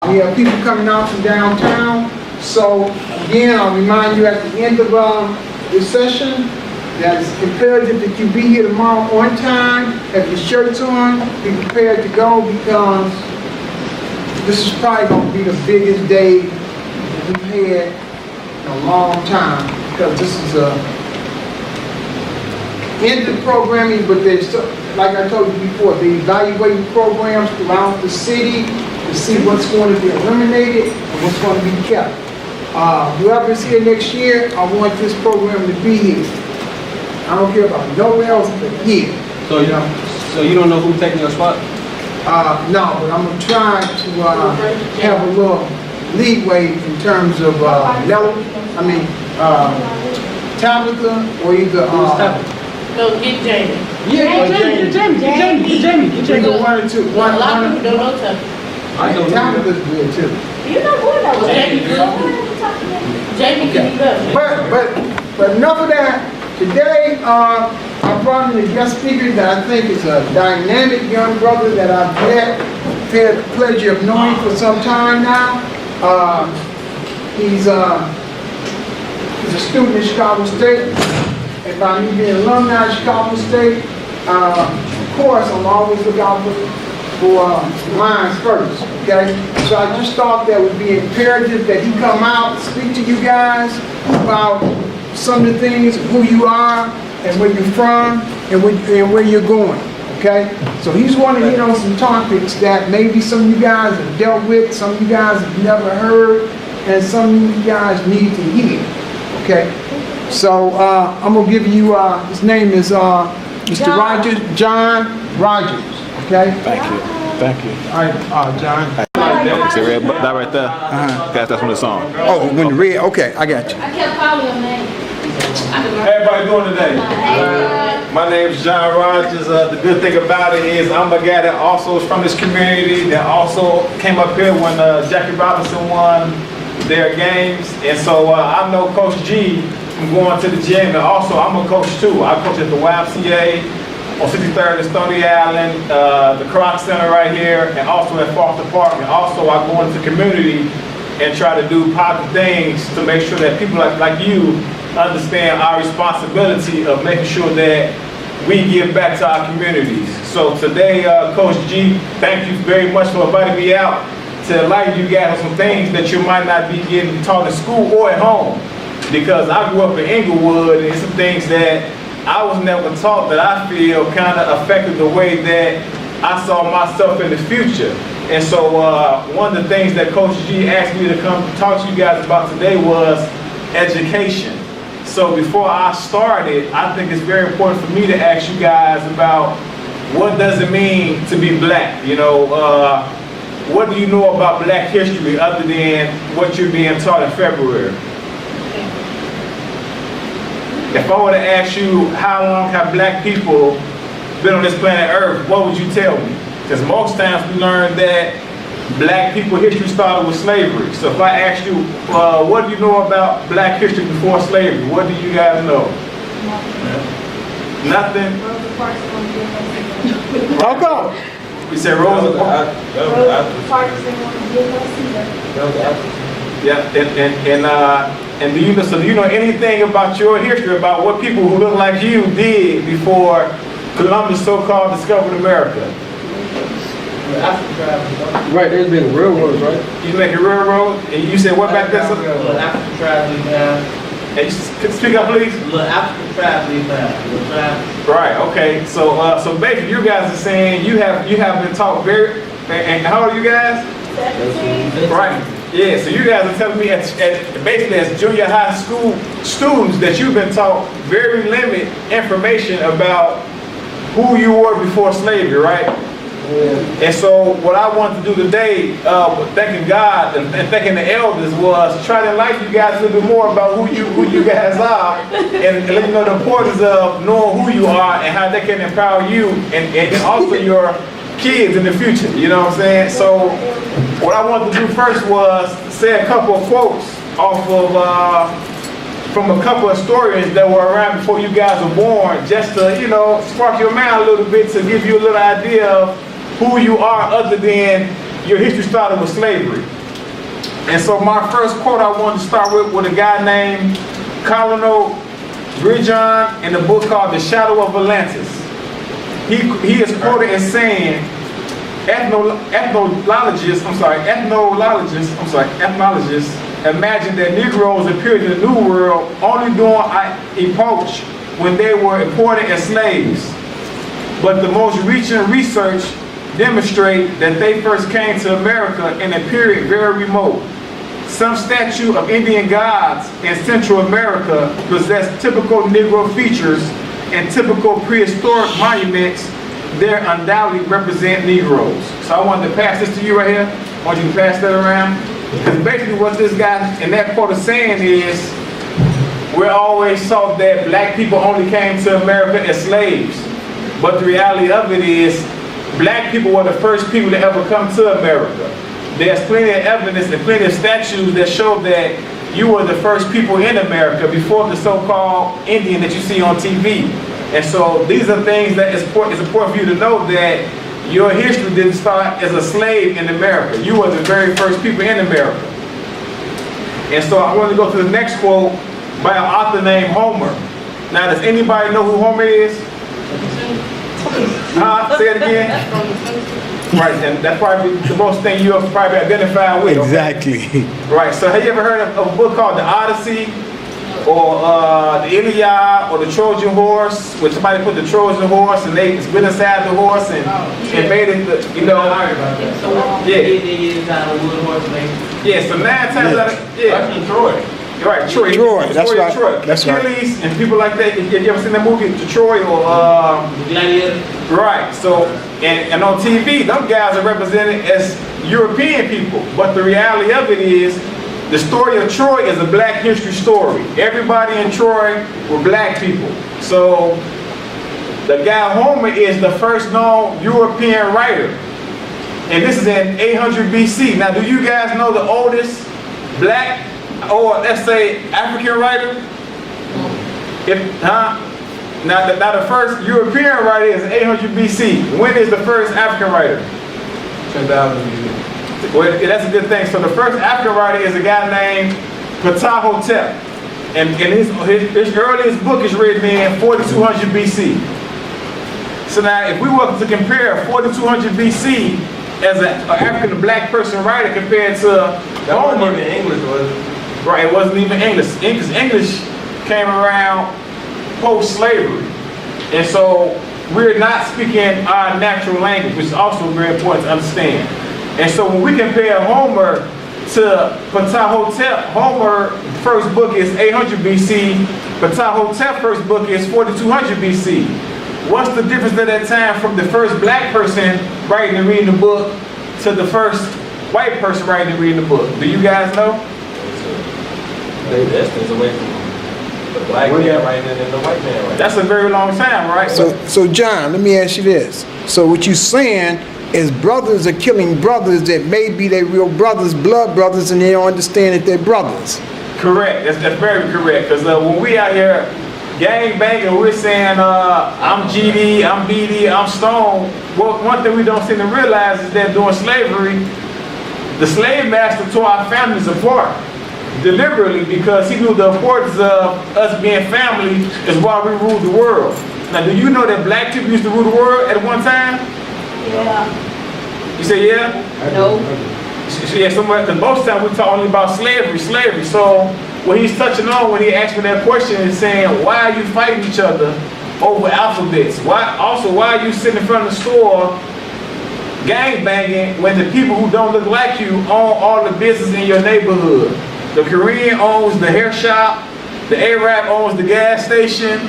We have people coming out from downtown. So again, I'll remind you at the end of this session that it's imperative that you be here tomorrow on time, have your shirts on, be prepared to go, because this is probably going to be the biggest day that we've had in a long time, because this is a end of the programming, but there's, like I told you before, they evaluating programs throughout the city to see what's going to be eliminated and what's going to be kept. Whoever's here next year, I want this program to be here. I don't care about nowhere else but here. So you don't know who's taking your spot? No, but I'm gonna try to have a little leeway in terms of Tabitha or either No, get Jamie. Yeah, get Jamie. either one or two. A lot of people don't know Tabitha. I think Tabitha's good too. You know who that was? Jamie good. Jamie can be better. But enough of that. Today, I brought in a guest speaker that I think is a dynamic young brother that I've had the pleasure of knowing for some time now. He's a student at Chicago State, and by me being an alumni at Chicago State, of course, I'm always looking out for lines first, okay? So I just thought that would be imperative that he come out, speak to you guys about some of the things, who you are, and where you're from, and where you're going, okay? So he's going to hit on some topics that maybe some of you guys have dealt with, some of you guys have never heard, and some of you guys need to hear, okay? So I'm going to give you, his name is Mr. Rogers, John Rogers, okay? Thank you. All right, John. See red that right there? That's from the song. Oh, when the red, okay, I got you. I kept calling your name. How everybody doing today? My name is John Rogers. The good thing about it is I'm a guy that also is from this community, that also came up here when Jackie Robinson won their games. And so I know Coach G from going to the gym, and also I'm a coach too. I coach at the YMCA on 63rd and Stony Island, the Kroc Center right here, and also at Foster Park. And also I go into the community and try to do positive things to make sure that people like you understand our responsibility of making sure that we give back to our communities. So today, Coach G, thank you very much for inviting me out to enlighten you guys on some things that you might not be getting taught in school or at home. Because I grew up in Inglewood, and some things that I was never taught that I feel kind of affected the way that I saw myself in the future. And so one of the things that Coach G asked me to come talk to you guys about today was education. So before I started, I think it's very important for me to ask you guys about what does it mean to be black? You know, what do you know about black history other than what you're being taught in February? If I were to ask you how long have black people been on this planet Earth, what would you tell me? Because most times we learn that black people history started with slavery. So if I ask you, what do you know about black history before slavery? What do you guys know? Nothing? How come? We said Rosa Parks. Yeah, and do you know anything about your history, about what people who look like you did before Columbus so-called discovered America? Right, there's been railroads, right? You make a railroad, and you said what back there? African tribes leave now. Hey, speak up, please. African tribes leave now. Right. Okay. So, so basically, you guys are saying you have been taught very. And how old are you guys? 17. Right. Yeah. So you guys are telling me, basically, as junior high school students, that you've been taught very limited information about who you were before slavery, right? And so what I wanted to do today, thanking God and thanking the elders, was try to enlighten you guys a little bit more about who you guys are, and let you know the importance of knowing who you are and how they can empower you and also your kids in the future. You know what I'm saying? So what I wanted to do first was say a couple of quotes off of from a couple of historians that were around before you guys were born, just to, you know, spark your mind a little bit, to give you a little idea of who you are other than your history started with slavery. And so my first quote I wanted to start with a guy named Colonel Grijon in a book called The Shadow of Atlantis. He is quoted as saying, ethnologists imagine that Negroes appeared in the New World only during a epoch when they were imported as slaves. But the most recent research demonstrates that they first came to America in a period very remote. Some statue of Indian gods in Central America possess typical Negro features, and typical prehistoric monuments there undoubtedly represent Negroes. So I wanted to pass this to you right here. I want you to pass that around. Because basically what this guy in that quote is saying is, we always thought that black people only came to America as slaves. But the reality of it is, black people were the first people to ever come to America. There's plenty of evidence and plenty of statues that show that you were the first people in America before the so-called Indian that you see on TV. And so these are things that it's important for you to know that your history didn't start as a slave in America. You were the very first people in America. And so I want to go to the next quote by an author named Homer. Now, does anybody know who Homer is? Say it again. Right, and that's probably the most thing you have probably identified with. Exactly. Okay? Right, so have you ever heard of a book called The Odyssey? Or the Iliad, or the Trojan horse, where somebody put the Trojan horse and they spit inside the horse and made it, I heard about that. So yeah, so 9 times out of, Actually, Troy. right, Troy. Troy, that's Troy, right. Troy. That's right. Achilles and people like that. Have you ever seen that movie, Troy, or Gladiator. right, so, and on TV, them guys are represented as European people, but the reality of it is, the story of Troy is a black history story. Everybody in Troy were black people. So the guy Homer is the first known European writer. And this is in 800 BC. Now, do you guys know the oldest black, or let's say African writer? Now the first European writer is 800 BC. When is the first African writer? 10,000 BC. Well, that's a good thing. So the first African writer is a guy named Ptahhotep. And his earliest book is written in 4200 BC. So now if we were to compare 4200 BC as an African black person writer compared to That Homer. wasn't even English, was it? Right, it wasn't even English. English came around post-slavery. And so we're not speaking our natural language, which is also very important to understand. And so when we compare Homer to Ptahhotep, Homer's first book is 800 BC, Ptahhotep's first book is 4200 BC. What's the difference at that time from the first black person writing and reading the book to the first white person writing and reading the book? Do you guys know? They distance away from the black man writing and the white man writing. That's a very long time, right? So John, let me ask you this. So what you saying is brothers are killing brothers that may be their real brothers, blood brothers, and they don't understand that they're brothers. Correct. That's very correct. Because when we out here gang banging, we're saying, I'm GD, I'm BD, I'm Stone. Well, one thing we don't seem to realize is that during slavery, the slave master tore our families apart deliberately because he knew the importance of us being family is why we ruled the world. Now, do you know that black people used to rule the world at one time? Yeah. You say yeah? No. Yeah, because most of the time we talk only about slavery. So what he's touching on when he asked me that question is saying, why are you fighting each other over alphabets? Why are you sitting in front of the store gang banging when the people who don't look like you own all the business in your neighborhood? The Korean owns the hair shop, the Arab owns the gas station,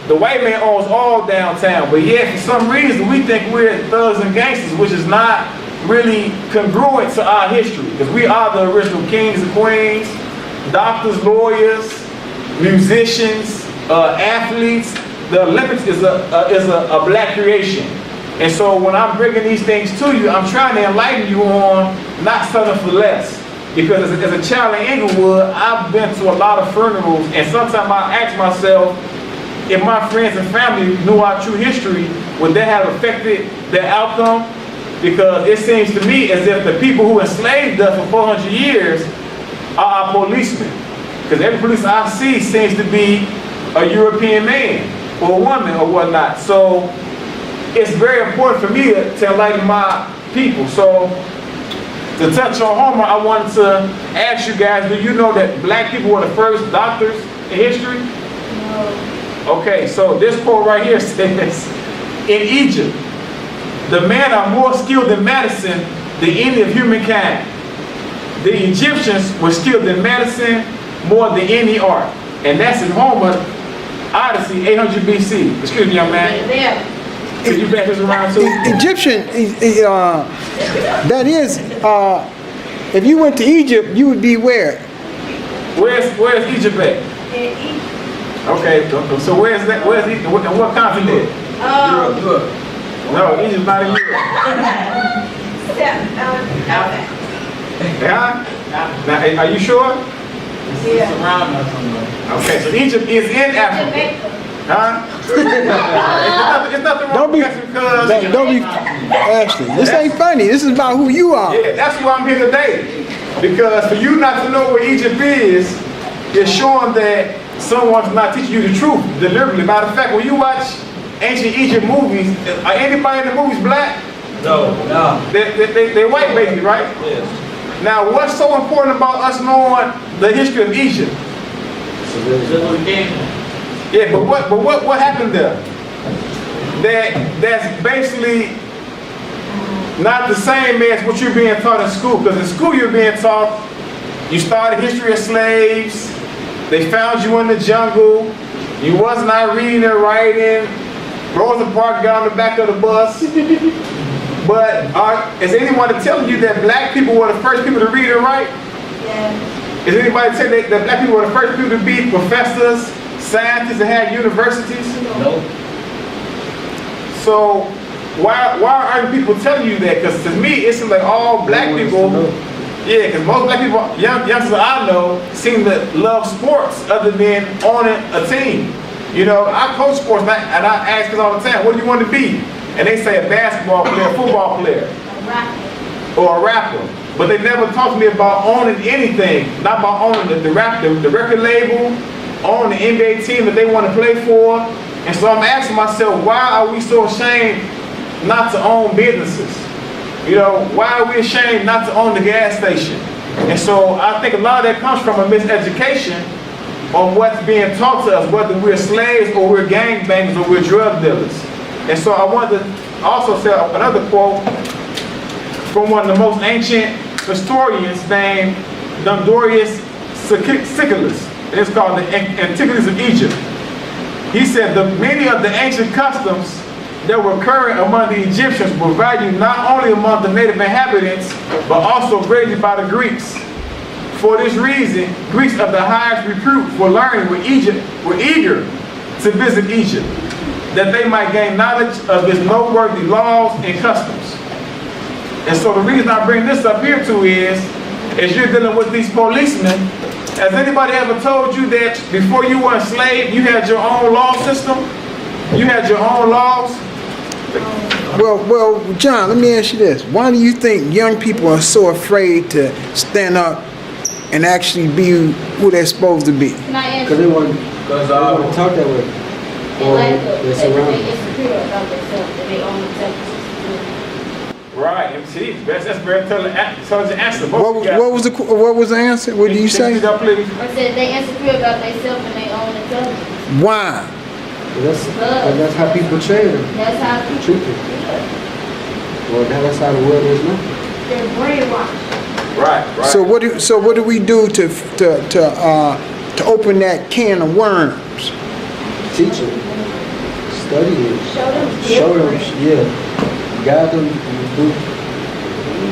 the white man owns all downtown, but yet for some reason we think we're thugs and gangsters, which is not really congruent to our history, because we are the original kings and queens, doctors, lawyers, musicians, athletes. The Olympics is a black creation. And so when I'm bringing these things to you, I'm trying to enlighten you on not settling for less. Because as a child in Inglewood, I've been to a lot of funerals, and sometimes I ask myself, if my friends and family knew our true history, would that have affected their outcome? because it seems to me as if the people who enslaved us for 400 years are our policemen. Because every police I see seems to be a European man or a woman or whatnot. So it's very important for me to enlighten my people. So to touch on Homer, I wanted to ask you guys, do you know that black people were the first doctors in history? No. Okay, so this quote right here says, in Egypt, the men are more skilled in medicine than any of humankind. The Egyptians were skilled in medicine more than any art. And that's in Homer, Odyssey, 800 BC. Excuse me, young man. Can you back this around too? Egyptian, that is, if you went to Egypt, you would be where? Where's Egypt at? Okay, so where's that? Where's Egypt? What continent? Europe. No, Egypt's not in Europe. Yeah? Now, are you sure? It's around us somewhere. Okay, so Egypt is in Africa. Huh? It's nothing wrong Don't be, with that because don't be, Ashley, this ain't funny. This is about who you are. yeah, that's why I'm here today. Because for you not to know where Egypt is showing that someone's not teaching you the truth deliberately. Matter of fact, when you watch ancient Egypt movies, are anybody in the movies black? No. They're white basically, right? Yes. Now, what's so important about us knowing the history of Egypt? Yeah, but what happened there? That's basically not the same as what you're being taught in school. Because in school you're being taught, you started history of slaves, they found you in the jungle, you was not reading and writing, Rosa Parks got on the back of the bus. But is anyone telling you that black people were the first people to read and write? Yeah. Is anybody telling that black people were the first people to be professors, scientists, and have universities? No. So why aren't people telling you that? Because to me, it seems like all black people, yeah, because most black people, youngsters I know, seem to love sports other than owning a team. You know, I coach sports and I ask kids all the time, what do you want to be? And they say a basketball player, a football player, or a rapper. But they never talk to me about owning anything, not about owning the record label, owning the NBA team that they want to play for. And so I'm asking myself, why are we so ashamed not to own businesses? You know, why are we ashamed not to own the gas station? And so I think a lot of that comes from a miseducation on what's being taught to us, whether we're slaves or we're gangbangers or we're drug dealers. And so I wanted to also say another quote from one of the most ancient historians named Dundorius Siculus. And it's called the Antiquities of Egypt. He said that many of the ancient customs that were current among the Egyptians were valued not only among the native inhabitants, but also greatly by the Greeks. For this reason, Greeks of the highest repute for learning were eager to visit Egypt, that they might gain knowledge of its noteworthy laws and customs. And so the reason I bring this up here too is you're dealing with these policemen. Has anybody ever told you that before you were enslaved, you had your own law system? You had your own laws? Well, John, let me ask you this. Why do you think young people are so afraid to stand up and actually be who they're supposed to be? Can I answer? Because they want to talk that way. Or they're surrounded. They insecure about themselves, that they own themselves. Right, MC. That's very intelligent answer. What was the answer? What did you say? I said they insecure about themselves and they own themselves. Why? That's how people treat them. That's how people Treat them. Well, that's how the world is now. They're brainwashed. Right. So what do we do to open that can of worms? Teach them. Study them. Show them. Yeah. Guide them.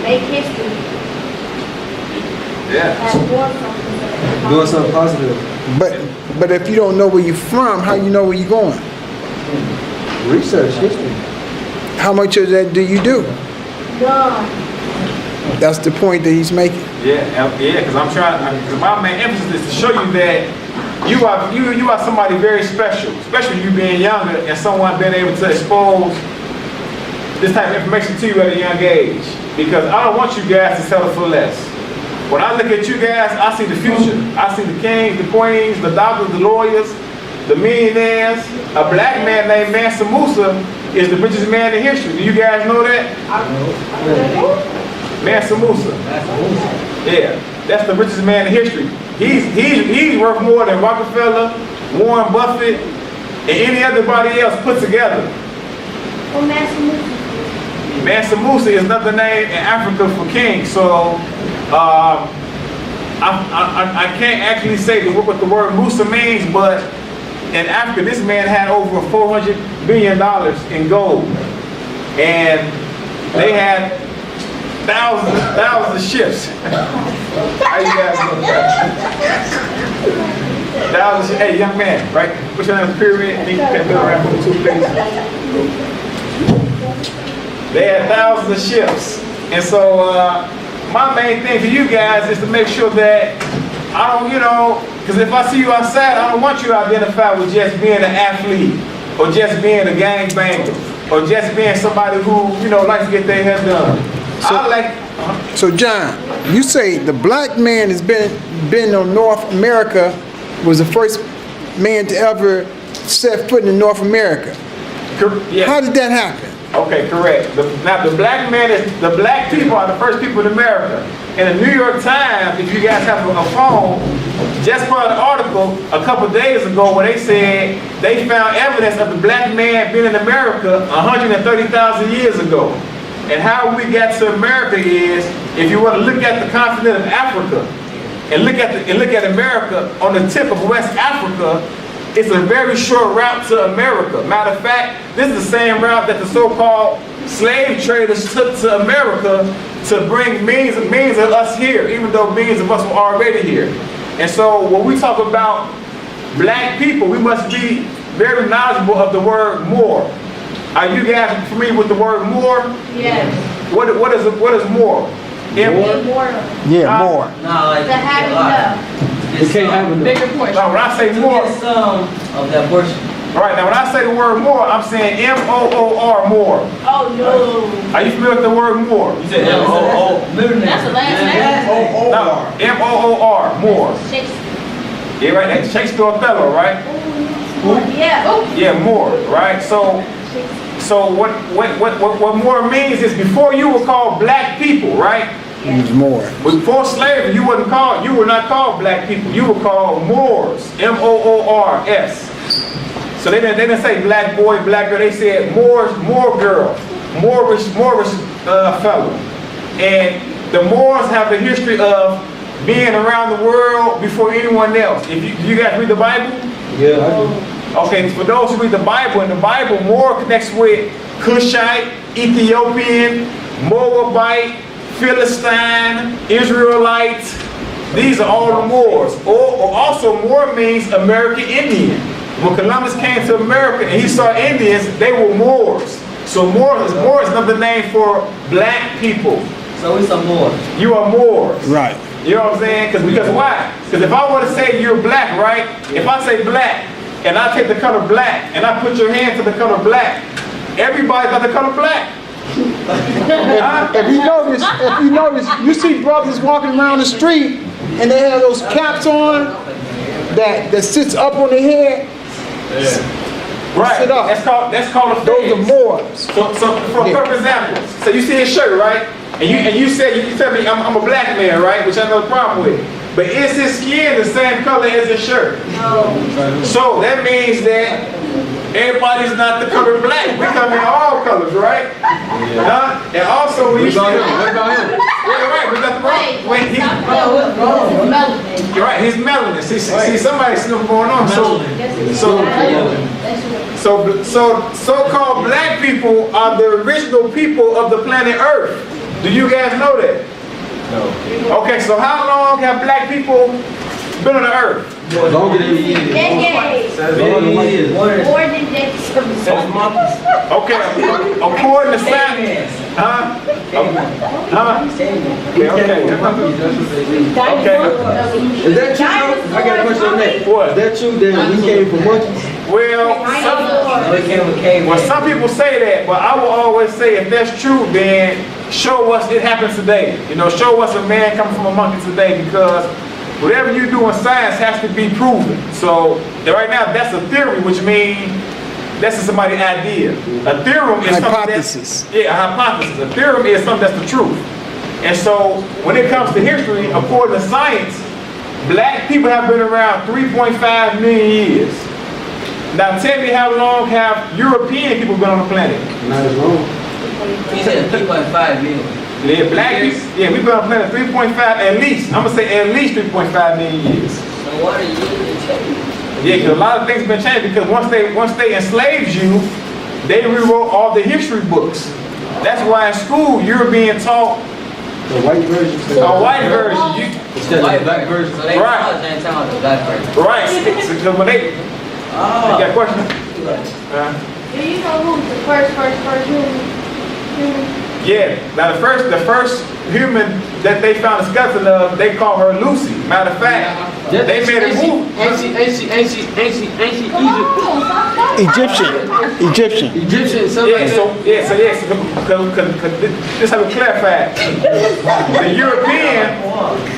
Make history. Yeah. Doing something positive. But if you don't know where you're from, how you know where you're going? Research history. How much of that do you do? None. That's the point that he's making. Yeah, because my main emphasis is to show you that you are somebody very special, especially you being younger and someone being able to expose this type of information to you at a young age, because I don't want you guys to settle for less. When I look at you guys, I see the future. I see the kings, the queens, the doctors, the lawyers, the millionaires. A black man named Mansa Musa is the richest man in history. Do you guys know that? Mansa Musa. Yeah, that's the richest man in history. He's worth more than Rockefeller, Warren Buffett, and any other body else put together. Oh, Mansa Musa. Mansa Musa is another name in Africa for king. So I can't actually say what the word Musa means, but in Africa, this man had over $400 billion in gold, and they had thousands of ships. How you guys doing? Thousands. Hey, young man, right? What's your name? Pyramid. You can't build around for 2 places. They had thousands of ships, and so my main thing for you guys is to make sure that I don't, because if I see you outside, I don't want you to identify with just being an athlete, or just being a gangbanger, or just being somebody who, likes to get their hair done. So John, you say the black man has been on North America, was the first man to ever set foot in North America. Yes. How did that happen? Okay, correct. Now the black people are the first people in America. In the New York Times, if you guys have a phone, just put an article a couple days ago where they said they found evidence of the black man being in America 130,000 years ago. And how we got to America is, if you want to look at the continent of Africa and look at America on the tip of West Africa, it's a very short route to America. Matter of fact, this is the same route that the so-called slave traders took to America to bring millions of us here, even though millions of us were already here. And so when we talk about black people, we must be very knowledgeable of the word Moor. Are you guys familiar with the word Moor? Yes. What is Moor? Immortal. Yeah, more. No, like To have enough. You can't have enough. Bigger portion. Now when I say Moor, get some of that portion. right, now when I say the word Moor, I'm saying M-O-O-R, Moor. Oh, no. Are you familiar with the word Moor? You said M-O-O. That's the last name. No, M-O-O-R, Moor. Shakespeare. Yeah, right, that's Shakespeare Othello, right? Yeah. Oh. Yeah, Moor, right? So what Moor means is before you were called black people, right? It was more. Before slavery, you were not called black people. You were called Moors, M-O-O-R-S. So they didn't say black boy, black girl. They said Moor girl, Moorish fellow. And the Moors have a history of being around the world before anyone else. If you guys read the Bible? Yeah, I do. Okay, for those who read the Bible, in the Bible, Moor connects with Cushite, Ethiopian, Moabite, Philistine, Israelite. These are all the Moors. Or also, Moor means American Indian. When Columbus came to America and he saw Indians, they were Moors. So Moor is another name for black people. So we some more. You are Moors. Right. You know what I'm saying? Because why? Because if I want to say you're black, right? If I say black, and I take the color black, and I put your hand to the color black, everybody got the color black. If you notice, you see brothers walking around the street and they have those caps on that sits up on their head. Right. Sit up. That's called a Those are fez. Moors. So for perfect example, so you see his shirt, right? And you tell me I'm a black man, right? Which I have no problem with. But is his skin the same color as his shirt? No. So that means that everybody's not the color black. We come in all colors, right? Huh? And also when you see What about him? yeah, right, we got the wrong. Wait, Melanin. you're right, he's melanin. See somebody see what's going on. So-called black people are the original people of the planet Earth. Do you guys know that? No. Okay, so how long have black people been on the Earth? Longer than he is. Decades. 7 years. More than decades. 6 months. Okay, according to science, huh? Huh? Okay. Is that true? I got a question on that. What? Is that true that we came from monkeys? Well, No, it came with cavemen. Well, some people say that, but I will always say if that's true, then show us it happens today. You know, show us a man coming from a monkey today, because whatever you do in science has to be proven. So right now, that's a theory, which means that's somebody's idea. A theorem is Hypothesis. something a hypothesis. A theorem is something that's the truth. And so when it comes to history, according to science, black people have been around 3.5 million years. Now tell me, how long have European people been on the planet? Not as long. He said 3.5 million. Yeah, black people, yeah, we've been on the planet 3.5 at least. I'm gonna say at least 3.5 million years. So what are you to change? Yeah, because a lot of things have been changed, because once they enslaved you, they rewrote all the history books. That's why in school you're being taught The white version. a white version. Instead of the black version. So they Right. call it ain't talking about the black version. Right. So when they Oh. got a question? Do you know who's the first human? Yeah. Now the first human that they found a skeleton of, they call her Lucy. Matter of fact, they made a movie. Ancient Egypt. Egyptian. Egyptian, something Yeah, like so that. this have to clarify.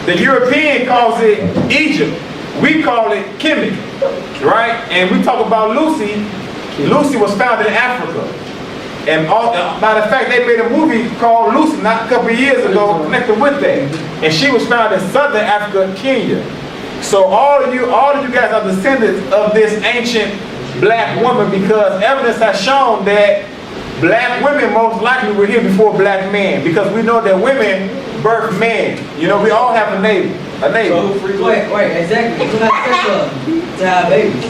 The European calls it Egypt. We call it Kemet, right? And we talk about Lucy. Lucy was found in Africa. And matter of fact, they made a movie called Lucy not a couple of years ago connected with that. And she was found in southern Africa, Kenya. So all of you guys are descendants of this ancient black woman, because evidence has shown that black women most likely were here before black men, because we know that women birth men. You know, we all have a neighbor. Wait, exactly. You have to have babies.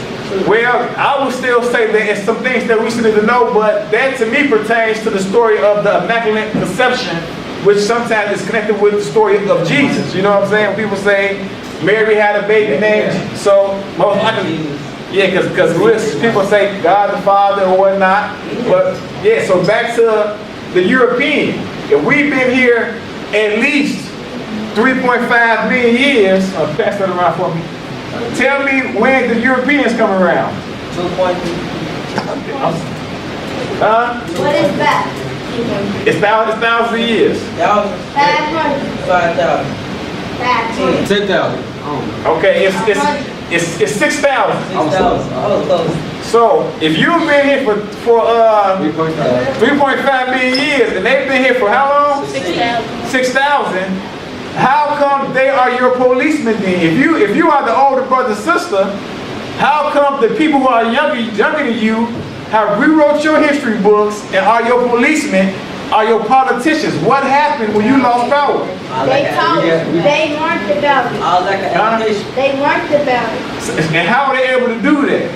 Well, I would still say that it's some things that we still need to know, but that to me pertains to the story of the Immaculate Conception, which sometimes is connected with the story of Jesus. You know what I'm saying? People say Mary had a baby named, so most likely, yeah, because people say God the Father or whatnot. But yeah, so back to the European. If we've been here at least 3.5 million years, pass that around for me. Tell me when the Europeans come around. 2.2. What is that? It's thousands of years. 5,000. 500. 5,000. 10,000. Okay, it's 6,000. 6,000. I was close. So if you've been here for 3.5. 3.5 million years, and they've been here for how long? 6,000. 6,000. How come they are your policemen then? If you are the older brother sister, how come the people who are younger than you have rewrote your history books and are your policemen, are your politicians? What happened when you lost power? They told us. They learned about it. I was like an application. They learned about it. And how are they able to do that?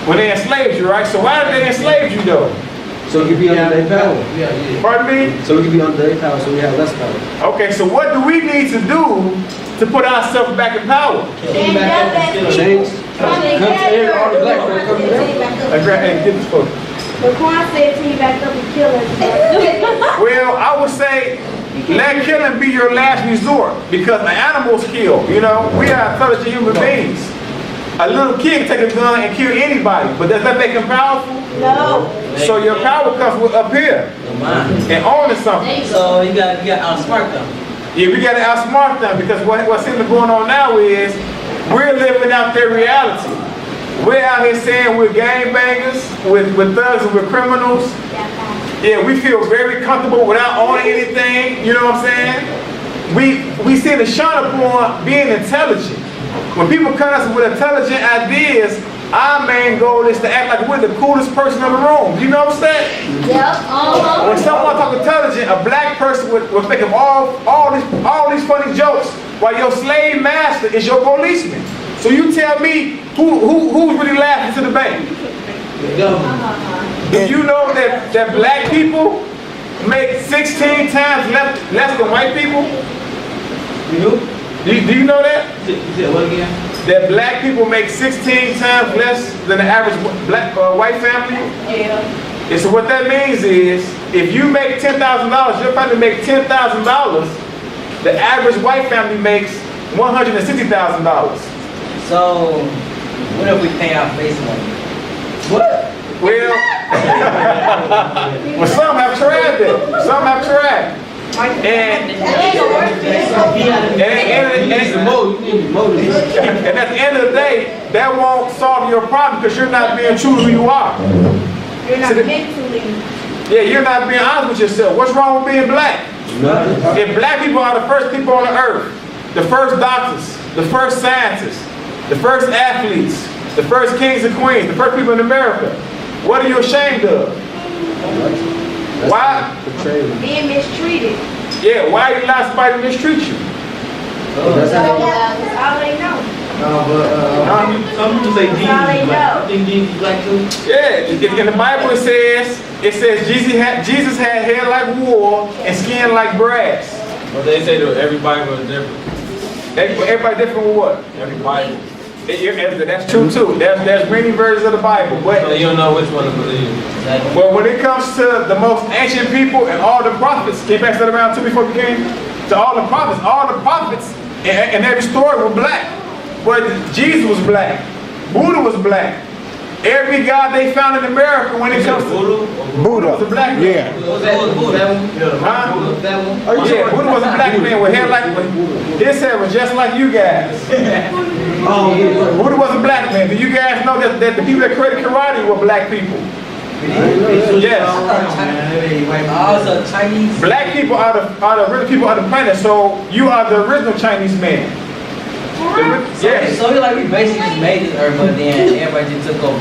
When they enslaved you, right? So why did they enslave you though? So it could be under their power. Pardon me? So it could be under their power, so we have less power. Okay, so what do we need to do to put ourselves back in power? Stand up and Change. come Here, all the black men come together. Hey, get this photo. The Quran said to you back up and kill us. Well, I would say let killing be your last resort, because the animals kill. You know, we are intelligent human beings. A little kid can take a gun and kill anybody, but does that make him powerful? No. So your power comes up here and owning something. So you got outsmart them. Yeah, we got to outsmart them, because what seems to be going on now is we're living out their reality. We're out here saying we're gangbangers, with thugs and we're criminals. Yeah, we feel very comfortable without owning anything. You know what I'm saying? We see the shine upon being intelligent. When people come to us with intelligent ideas, our main goal is to act like we're the coolest person in the room. You know what I'm saying? Yep. When someone talk intelligent, a black person would make up all these funny jokes, while your slave master is your policeman. So you tell me who's really laughing to the bank? Do you know that black people make 16 times less than white people? Do you know that? You said what again? That black people make 16 times less than the average white family? Yeah. And so what that means is, if you make $10,000, your family makes $10,000, the average white family makes $160,000. So What if we paint our face on it? Well, well, some have tried that. Some have tried. And at the end of the day, that won't solve your problem because you're not being true to who you are. You're not mentally. Yeah, you're not being honest with yourself. What's wrong with being black? If black people are the first people on the earth, the first doctors, the first scientists, the first athletes, the first kings and queens, the first people in America, what are you ashamed of? Why? Being mistreated. Yeah, why you allow somebody to mistreat you? That's all they know. Some people say Jesus That's all they is black. know. You think Jesus is black too? Yeah, in the Bible it says Jesus had hair like wool and skin like brass. But they say that every Bible is different. Everybody different with what? Every Bible. That's true too. There's many versions of the Bible, but So you don't know which one to believe. well, when it comes to the most ancient people and all the prophets, can you pass that around to me before we came? To all the prophets in every story were black. But Jesus was black. Buddha was black. Every god they found in America when it comes to Buddha. was a black man. Yeah. Huh? Yeah, Buddha was a black man with hair like his hair was just like you guys. Buddha was a black man. Do you guys know that the people that created karate were black people? Yes. Also Chinese. Black people are the original people on the planet, so you are the original Chinese man. Yes. So we we basically just made this earth, but then everybody just took over.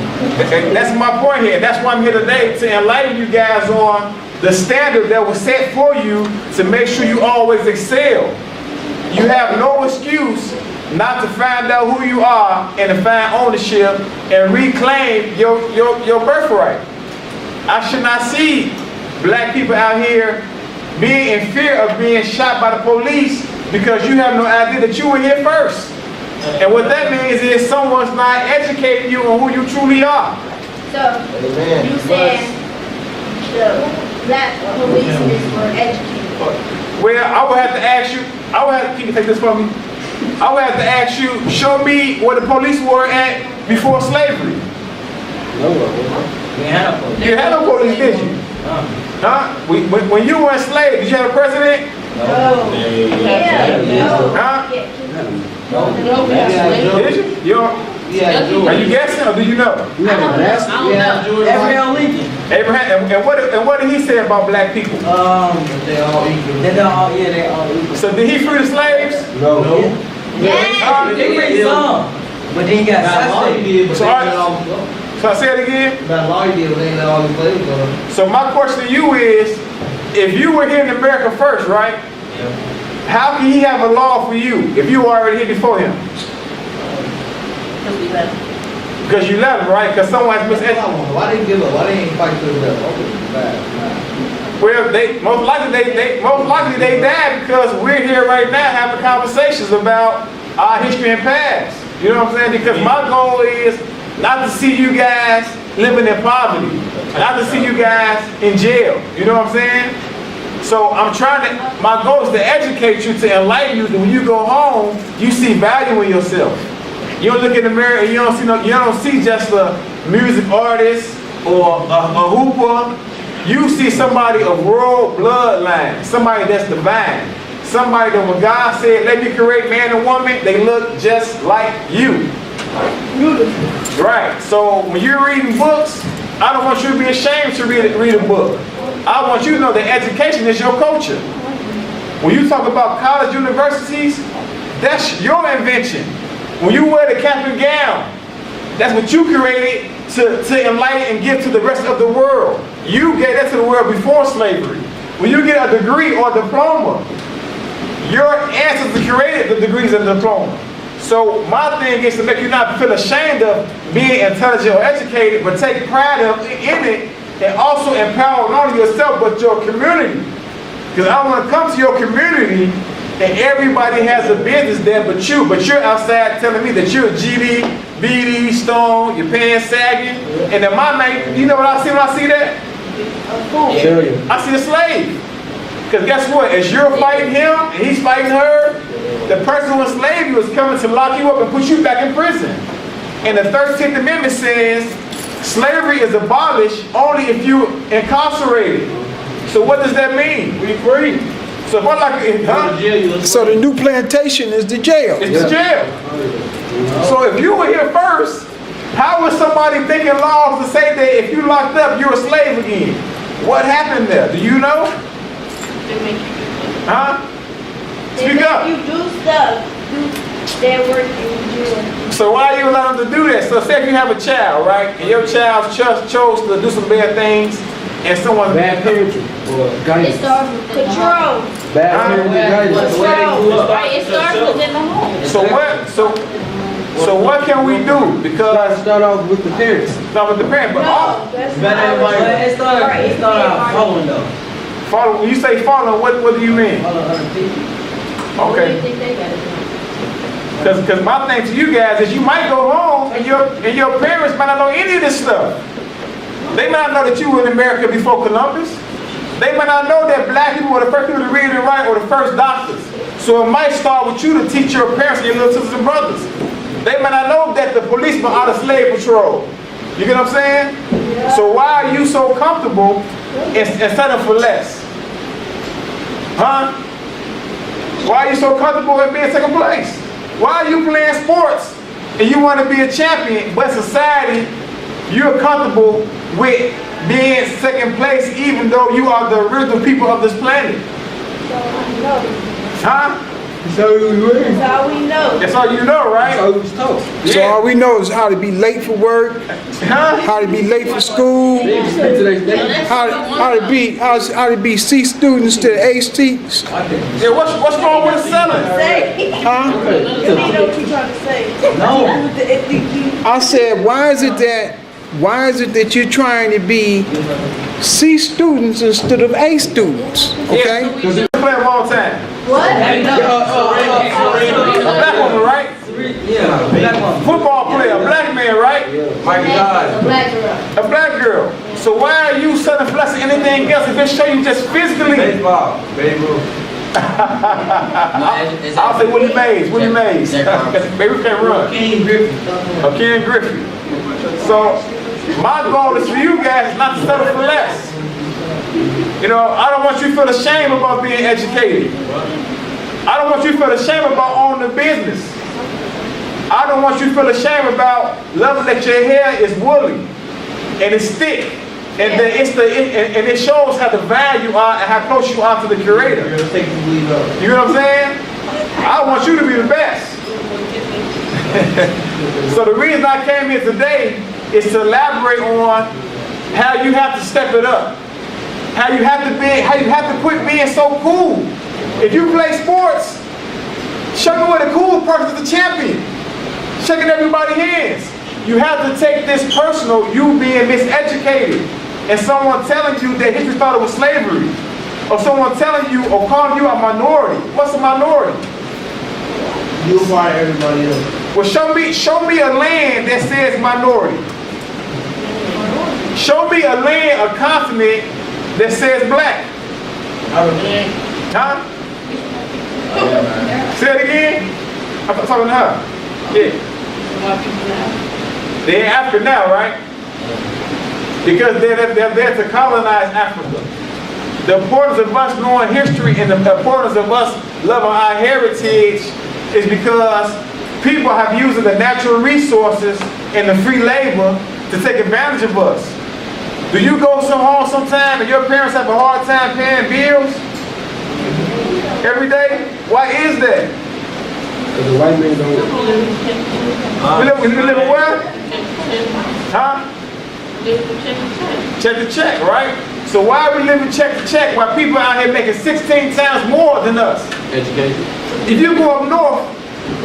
And that's my point here. That's why I'm here today, to enlighten you guys on the standard that was set for you to make sure you always excel. You have no excuse not to find out who you are and to find ownership and reclaim your birthright. I should not see black people out here being in fear of being shot by the police because you have no idea that you were here first. And what that means is someone's not educating you on who you truly are. So, you said the black policemen were educated. Well, I would have to ask you, can you take this from me? I would have to ask you, show me where the police were at before slavery. You had no police, did you? Huh? When you were enslaved, did you have a president? No. Huh? Did you? Are you guessing or do you know? Abraham Lincoln. Abraham, and what did he say about black people? They all equal. So did he free the slaves? No. Yeah. They free some, but then he got assassinated. So I say it again. That law you did, they let all the slaves go. So my question to you is, if you were here in America first, right? Yeah. How can he have a law for you if you were already here before him? Because we left. Because you left him, right? Because someone has miseducated. Why they give up? Why they ain't fight to the death? Well, most likely they died because we're here right now having conversations about our history and past. You know what I'm saying? Because my goal is not to see you guys living in poverty, not to see you guys in jail. You know what I'm saying? So my goal is to educate you, to enlighten you, that when you go home, you see value in yourself. You don't look in the mirror and you don't see just a music artist or a hooper. You see somebody of royal bloodline, somebody that's divine, somebody that when God said, let me create man and woman, they look just like you. Right. So when you're reading books, I don't want you to be ashamed to read a book. I want you to know that education is your culture. When you talk about college universities, that's your invention. When you wear the cap and gown, that's what you created to enlighten and give to the rest of the world. You gave that to the world before slavery. When you get a degree or diploma, your ancestors created the degrees and diploma. So my thing is to make you not feel ashamed of being intelligent or educated, but take pride in it and also empower not only yourself but your community. Because I want to come to your community and everybody has a business there but you're outside telling me that you're GD, BD, Stone, your pants sagging, and then my mate, you know what I see when I see that? I see a slave. Because guess what? As you're fighting him and he's fighting her, the person who enslaved you is coming to lock you up and put you back in prison. And the 13th Amendment says slavery is abolished only if you incarcerated. So what does that mean? We free. So if I like, So the new plantation is the jail. it's the jail. So if you were here first, how was somebody thinking laws to say that if you locked up, you're a slave again? What happened there? Do you know? They make you do Huh? They Speak make up. you do stuff. Their work in jail. So why are you allowed them to do that? So say if you have a child, right, and your child chose to do some bad things, and someone Bad parenting or It guidance. starts with control. Bad parenting guidance. Control. Right, it starts within the home. so what can we do? Because Start off with the parents. not with the parent, but all No, that's But not. it started out following though. follow. When you say follow, what do you mean? Follow other people. What do you Okay. think they gotta do? Because my thing to you guys is you might go home and your parents might not know any of this stuff. They might not know that you were in America before Columbus. They might not know that black people were the first people to read and write or the first doctors. So it might start with you to teach your parents and your little sisters and brothers. They might not know that the policemen are the slave patrol. You get what I'm saying? So why are you so comfortable in settling for less? Huh? Why are you so comfortable in being second place? Why are you playing sports and you want to be a champion, but society, you're comfortable with being second place even though you are the original people of this planet? Huh? That's how we were. That's all we know. That's all you know, That's how right? we was taught. So all we know is how to be late for work, Huh? how to be late for school, They just speak to they how to be C students to A students. Yeah, what's wrong with selling? Say. Huh? You know what you trying to say. No. I said, why is it that you're trying to be C students instead of A students? Okay? Yeah, play them all the time. What? A black woman, right? Yeah, black one. Football player, a black man, right? A black girl. A black girl. So why are you selling less than anything else if it show you just physically? Baseball, Babe Ruth. I'll say Willie Mays, Willie Mays. Because baby can't run. King Griffin. Ken Griffey. So my goal is for you guys not to settle for less. You know, I don't want you to feel ashamed about being educated. I don't want you to feel ashamed about owning a business. I don't want you to feel ashamed about loving that your hair is woolly and it's thick. And then and it shows how the value are and how close you are to the Creator. You're gonna take the lead up. You know what I'm saying? I want you to be the best. So the reason I came here today is to elaborate on how you have to step it up. How you have to quit being so cool. If you play sports, show me what a cool person is, the champion. Shaking everybody's hands. You have to take this personal, you being miseducated, and someone telling you that history started with slavery, or someone telling you or calling you a minority. What's a minority? You fight everybody else. Well, show me a land that says minority. Show me a land, a continent that says black. Huh? Say it again. I'm talking to her. Yeah. They're in Africa now, right? Because they're there to colonize Africa. The importance of us knowing history and the importance of us loving our heritage is because people have used the natural resources and the free labor to take advantage of us. Do you go home sometime and your parents have a hard time paying bills every day? Why is that? Because the white man don't. We live in where? Huh? Check to check, right? So why are we living check to check while people out here making 16 times more than us? Education. If you go up north,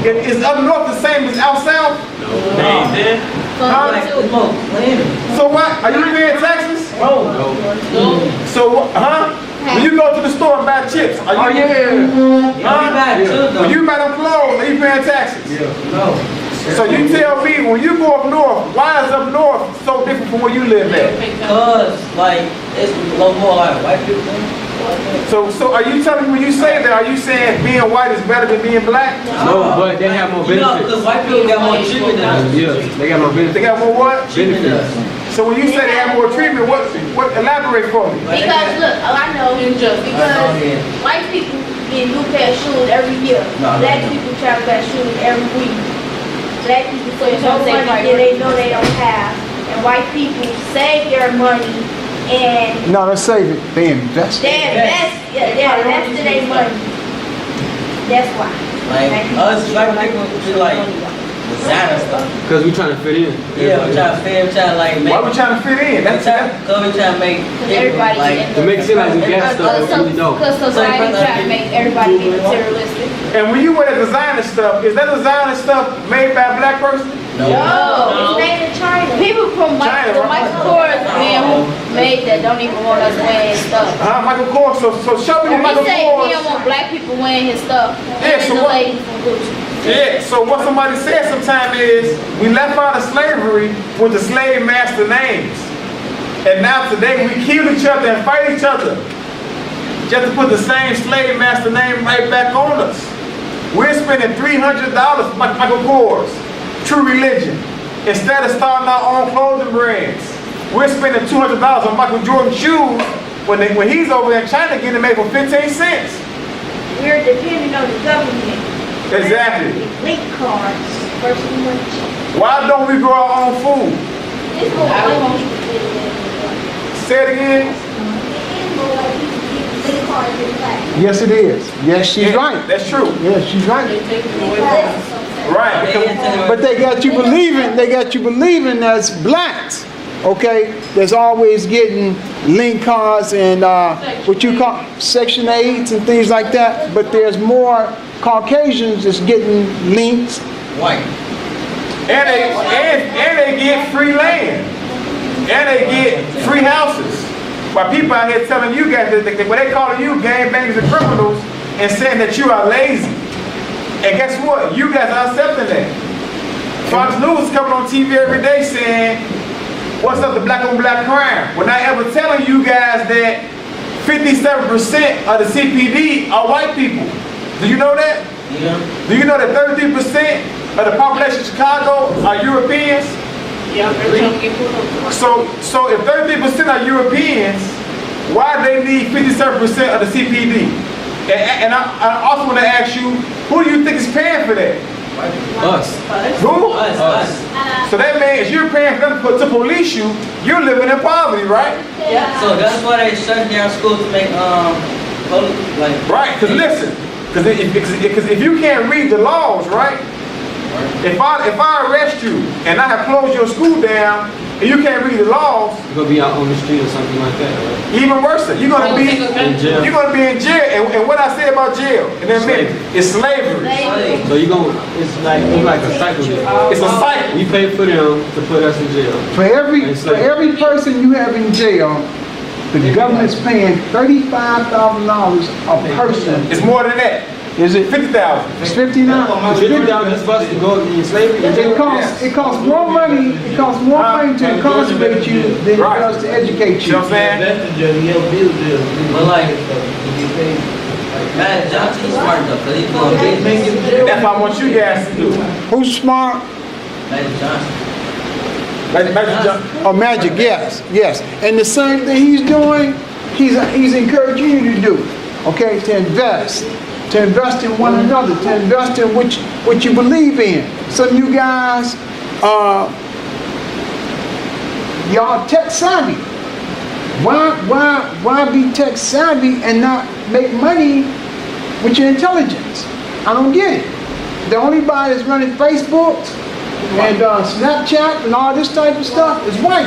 is up north the same as out south? Huh? So what? Are you paying taxes? So, huh? When you go to the store and buy chips, are you? When you buy them clothes, are you paying taxes? So you tell me, when you go up north, why is up north so different from where you live at? Because, like, it's a little more like white people. So are you telling me, when you say that, are you saying being white is better than being black? No, but they have more You know, benefits. because white people got more treatment than us. Yeah, they got more benefits. They got more what? Benefits. So when you say they have more treatment, what elaborate for me? Because look, I know, because white people get new pair of shoes every year. Black people travel pair of shoes every week. Black people so much money that they know they don't have. And white people save their money and No, let's save it. They invest. they invest, that's their money. That's why. Like, us black people, we like designer stuff. Because we trying to fit in. Yeah, we trying to fit, we trying to like make. Why we trying to fit in? That's Because we trying to make people Everybody like. To make it seem like we got stuff, but we really don't. Because society try to make everybody be materialistic. And when you wear the designer stuff, is that designer stuff made by a black person? No, it's made in China. People from China, the right? Michael Kors man who made that don't even want us wearing his stuff. Michael Kors. So show me He Michael say he don't Kors. want black people wearing his stuff. Yeah, And so the what- lady from Gucci. Yeah, so what somebody said sometime is, we left out of slavery with the slave master names. And now today we kill each other and fight each other. Just to put the same slave master name right back on us. We're spending $300 for Michael Kors, True Religion, instead of starting our own clothing brands. We're spending $200 on Michael Jordan shoes when he's over there in China getting them made for 15 cents. We're depending on the government. Exactly. Link cards versus money. Why don't we grow our own food? It's more white people than Say it again. link cards than black. Yes, it is. Yes, she's Yeah, right. That's true. Yes, she's right. Right. because- But they got you believing as blacks, okay, that's always getting link cards and what you call Section 8s and things like that. But there's more Caucasians that's getting links. White. And they get free land. And they get free houses. While people out here telling you guys that when they calling you gangbangers and criminals and saying that you are lazy. And guess what? You guys are accepting that. Fox News is coming on TV every day saying, what's up to black on black crime? We're not ever telling you guys that 57% of the CPD are white people. Do you know that? Yeah. Do you know that 33% of the population of Chicago are Europeans? Yeah, every time we get pulled over. So if 33% are Europeans, why do they need 57% of the CPD? And I also want to ask you, who do you think is paying for that? Us. Who? Us. So that means you're paying for them to police you. You're living in poverty, right? Yeah. So that's why they shut down schools to make police like. Right. Because listen, because if you can't read the laws, right? If I arrest you and I have closed your school down and you can't read the laws, You're gonna be out on the street or something like that, right? even worse, you're gonna be In jail. you're gonna be in jail. And what I say about jail in a minute is slavery. So it's like a cycle. It's a cycle. We pay for them to put us in jail. For every person you have in jail, the government's paying $35,000 a person. It's more than that. Is it? 50,000. It's 59. It's $50 for us to go in slavery. It costs more money. It costs more money to incarcerate you than it does to educate You know you. what I'm saying? But like, Matt Johnson is smart enough because he's doing business. That's what I want you guys to do. Who's smart? Matt Johnson. Magic Johnson. Oh, Magic, yes. And the same thing he's doing, he's encouraging you to do, okay, to invest in one another, to invest in what you believe in. Some of you guys, y'all tech savvy. Why be tech savvy and not make money with your intelligence? I don't get it. The only body that's running Facebook and Snapchat and all this type of stuff is white.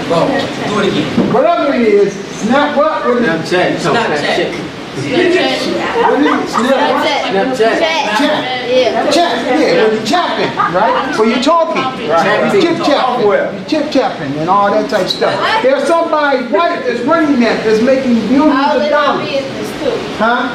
Bro, do it again. Whatever it is, snap what? What is it? Snapchat. Snapchat. Snapchat. Yeah. Chat, yeah, when you're chapping, right? When you're talking, Right. you're chip-chapping and all that type of stuff. There's somebody white that's running that's making billions All of in our dollars. business too. Huh?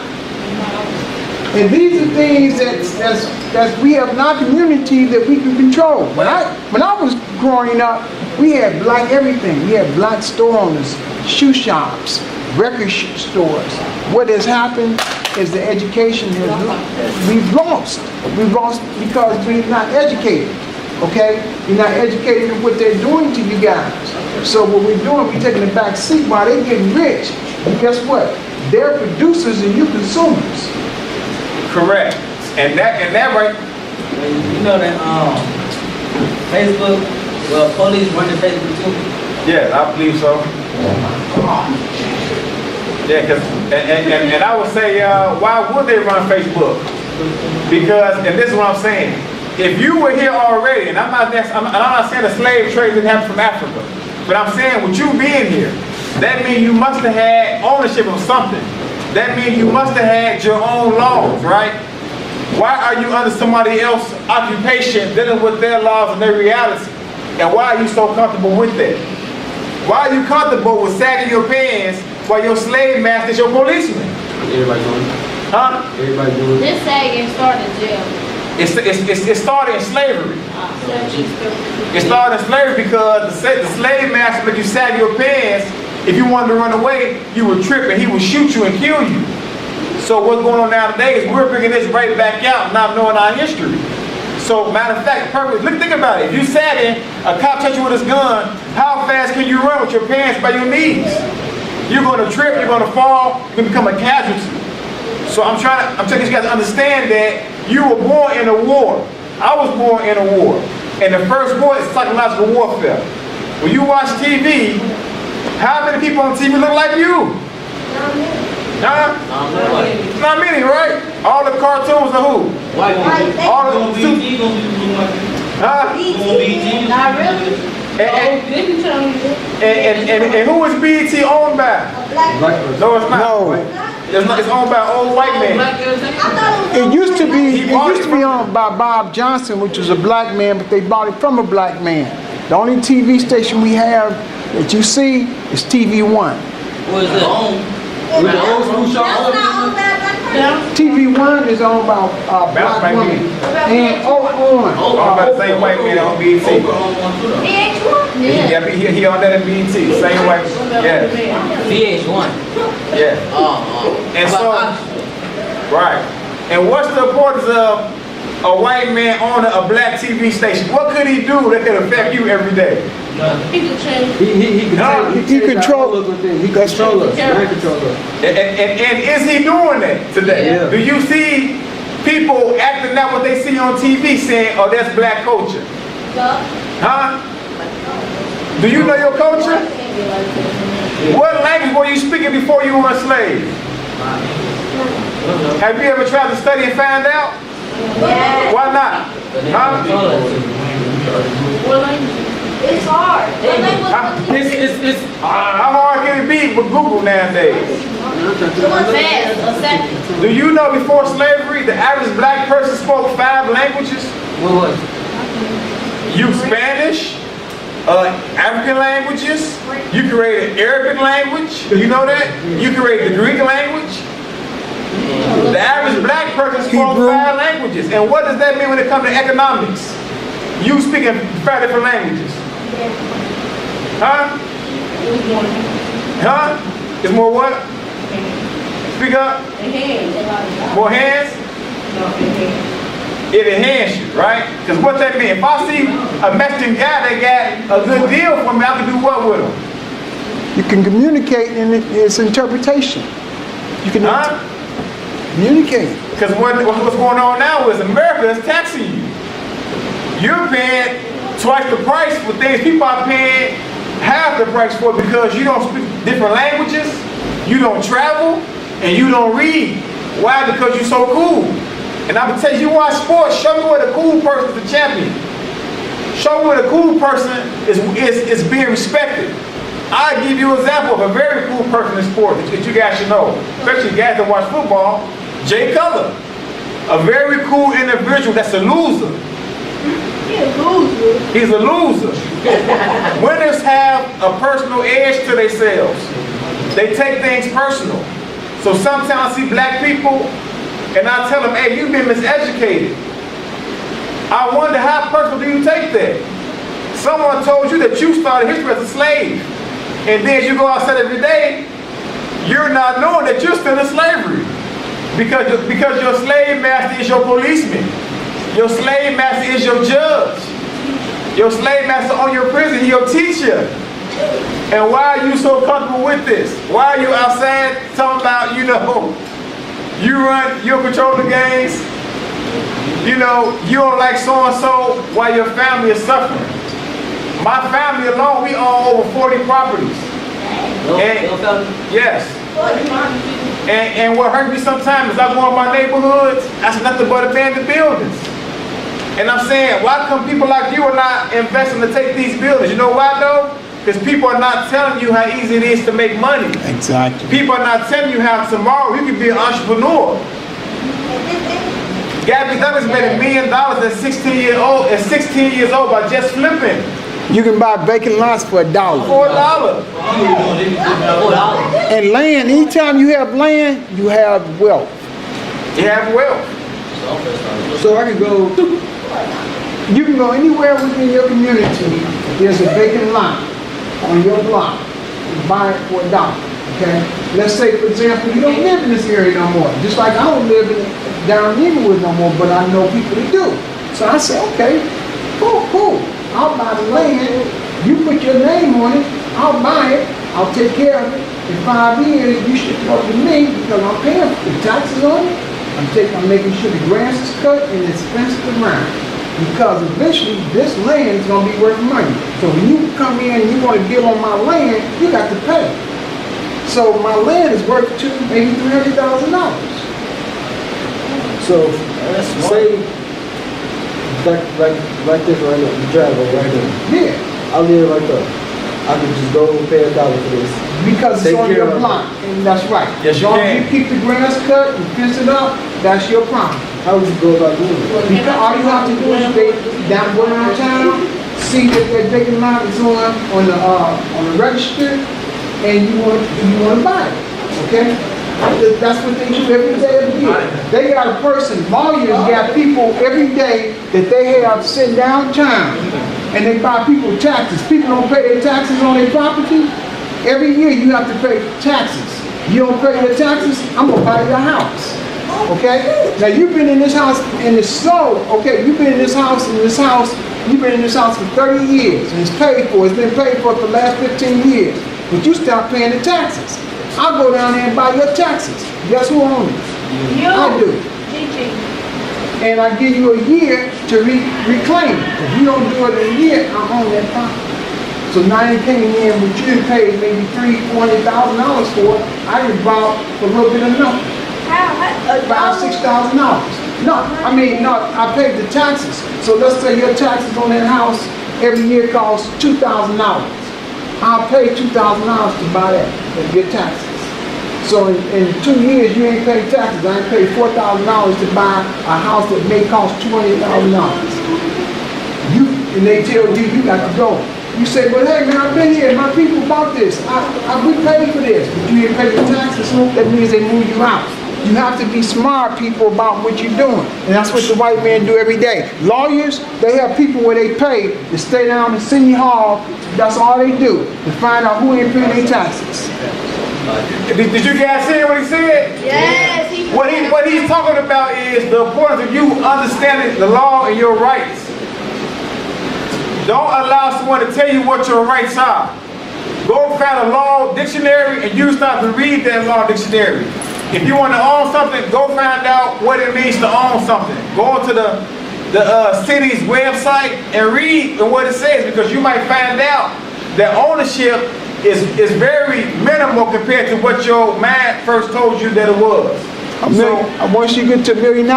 And these are things that we have in our community that we can control. When I was growing up, we had black everything. We had black store owners, shoe shops, record stores. What has happened is the education we've lost. We've lost because we're not educated. Okay? You're not educated in what they're doing to you guys. So what we're doing, we're taking the back seat while they're getting rich. And guess what? They're producers and you consumers. Correct. And that right. You know that Facebook, well, police run the Facebook too. Yeah, I believe so. Yeah, cause and I would say, why would they run Facebook? Because, and this is what I'm saying. If you were here already, and I'm not saying the slave trade didn't happen from Africa, but I'm saying with you being here, that means you must have had ownership of something. That means you must have had your own laws, right? Why are you under somebody else's occupation dealing with their laws and their reality? And why are you so comfortable with that? Why are you comfortable with sagging your pants while your slave master is your policeman? Everybody doing it. Huh? Everybody doing it. This sagging started in jail. It started in slavery. It started in slavery because the slave master let you sag your pants. If you wanted to run away, you would trip and he would shoot you and kill you. So what's going on nowadays, we're bringing this right back out, not knowing our history. So matter of fact, think about it. If you sagging, a cop touch you with his gun, how fast can you run with your pants by your knees? You're going to trip, you're going to fall, you're going to become a casualty. So I'm trying you guys to understand that you were born in a war. I was born in a war. And the first war is psychological warfare. When you watch TV, how many people on TV look like you? Huh? Not many, right? All the cartoons are who? White All the huh? Not really. And who is BET owned by? No, it's not. No. It's owned by an old white man. It used to be owned by Bob Johnson, which was a black man, but they bought it from a black man. The only TV station we have that you see is TV One. What is it? With the old school show. TV One is owned by black women. And on. I'm about to say white man on BET. Yeah. He on that in BET. Same white. Yeah. VH1. Yeah. And so, right. And what's the importance of a white man owning a black TV station? What could he do that could affect you every day? He could change. He control us. He control us. He control us. And is he doing that today? Yeah. Do you see people acting out what they see on TV saying, oh, that's black culture? Huh? Do you know your culture? What language were you speaking before you were enslaved? Have you ever tried to study and find out? Yeah. Why not? Huh? What language? It's hard. How hard can it be with Google nowadays? Fast, a second. Do you know before slavery, the average black person spoke 5 languages? What was it? You Spanish, African languages, you created Arabic language, you know that? You created the Greek language. The average black person spoke 5 languages. And what does that mean when it comes to economics? You speaking 5 different languages. Huh? Huh? It's more what? Speak up. More hands? It enhances you, right? Because what that means, if I see a Mexican guy that got a good deal for me, I can do what with him? You can communicate in its interpretation. You can communicate. Because what's going on now is America is taxing you. You're paying twice the price for things people are paying half the price for because you don't speak different languages, you don't travel, and you don't read. Why? Because you're so cool. And I'm gonna tell you, watch sports, show me where the cool person is the champion. Show me where the cool person is being respected. I'll give you an example of a very cool person in sports that you guys should know, especially guys that watch football. Jay Cutler, a very cool individual that's a loser. He's a loser. Winners have a personal edge to themselves. They take things personal. So sometimes I see black people and I tell them, hey, you've been miseducated. I wonder how personal do you take that? Someone told you that you started history as a slave. And then you go outside every day you're not knowing that you're still in slavery. Because your slave master is your policeman. Your slave master is your judge. Your slave master on your prison, he's your teacher. And why are you so comfortable with this? Why are you outside talking about, you control the gangs? You don't like so-and-so while your family is suffering. My family alone, we own over 40 properties. Yes. And what hurt me sometimes is I go in my neighborhoods, that's nothing but abandoned buildings. And I'm saying, why come people like you are not investing to take these buildings? You know why though? Because people are not telling you how easy it is to make money. Exactly. People are not telling you how tomorrow you can be an entrepreneur. Gabby Douglas made $1 million at 16 years old by just flipping. You can buy vacant lots for $1. $4. And land, anytime you have land, you have wealth. You have wealth. So I can go. You can go anywhere within your community. There's a vacant lot on your block. You buy it for $1. Okay? Let's say, for example, you don't live in this area no more. Just like I don't live down in Inglewood no more, but I know people that do. So I say, okay, cool. I'll buy the land. You put your name on it. I'll buy it. I'll take care of it. In 5 years, you should come to me because I'm paying the taxes on it. I'm making sure the grass is cut and it's fenced around. Because eventually, this land is going to be worth money. So when you come in and you want to deal on my land, you got to pay. So my land is worth maybe $300,000. So say like this right now, the driveway right there. Yeah. I live right there. I could just go and pay $1 for this. Because it's on your block, and that's right. Yes, as you long can. as you keep the grass cut and fence it up, that's your problem. How would you go about doing it? Because all you have to do is go downtown, see that vacant lot is on the register, and you want to buy it. Okay? That's what they do every day of the year. They got a person, lawyers got people every day that they have sitting downtown and they buy people taxes. People don't pay their taxes on their property. Every year you have to pay taxes. You don't pay your taxes, I'm gonna buy your house. Okay? Now you've been in this house and it's sold. Okay, you've been in this house you've been in this house for 30 years and it's paid for. It's been paid for the last 15 years. But you stop paying the taxes. I'll go down there and buy your taxes. Guess who owns it? I do. And I give you a year to reclaim it. If you don't do it in a year, I own that property. So now you came in, but you didn't pay maybe $300,000 for it. I just bought for a little bit of nothing. $5,000, $6,000. No, I paid the taxes. So let's say your taxes on that house every year costs $2,000. I'll pay $2,000 to buy that and get taxes. So in 2 years, you ain't paid taxes. I ain't paid $4,000 to buy a house that may cost $20,000. And they tell you got to go. You say, well, hey man, I've been here. My people bought this. We paid for this, but you didn't pay your taxes. That means they move you out. You have to be smart people about what you're doing. And that's what the white men do every day. Lawyers, they have people where they pay to stay down in City Hall. That's all they do, to find out who ain't paying their taxes. Did you guys hear what he said? Yes. What he's talking about is the importance of you understanding the law and your rights. Don't allow someone to tell you what your rights are. Go find a law dictionary and you start to read that law dictionary. If you want to own something, go find out what it means to own something. Go into the city's website and read what it says, because you might find out that ownership is very minimal compared to what your mind first told you that it was. Once you get to $1 million,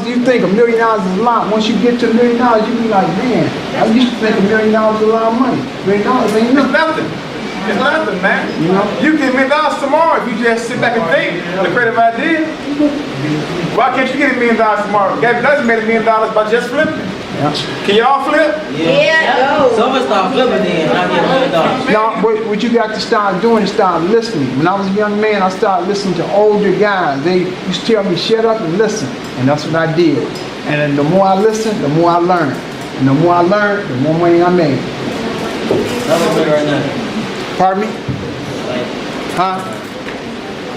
you think $1 million is a lot. Once you get to $1 million, you be like, man, I used to think $1 million was a lot of money. $1 million ain't It's nothing. nothing. It's nothing, man. You know? You get $1 million tomorrow if you just sit back and think the creative idea. Why can't you get $1 million tomorrow? Gabby Douglas made $1 million by just flipping. Yeah. Can y'all flip? Yeah, Some of us start flipping then, and I get $1 million. Now, what you got to start doing is start listening. When I was a young man, I started listening to older guys. They used to tell me, shut up and listen. And that's what I did. And then the more I listened, the more I learned. And the more I learned, the more money I made. Right now. Pardon me? Huh?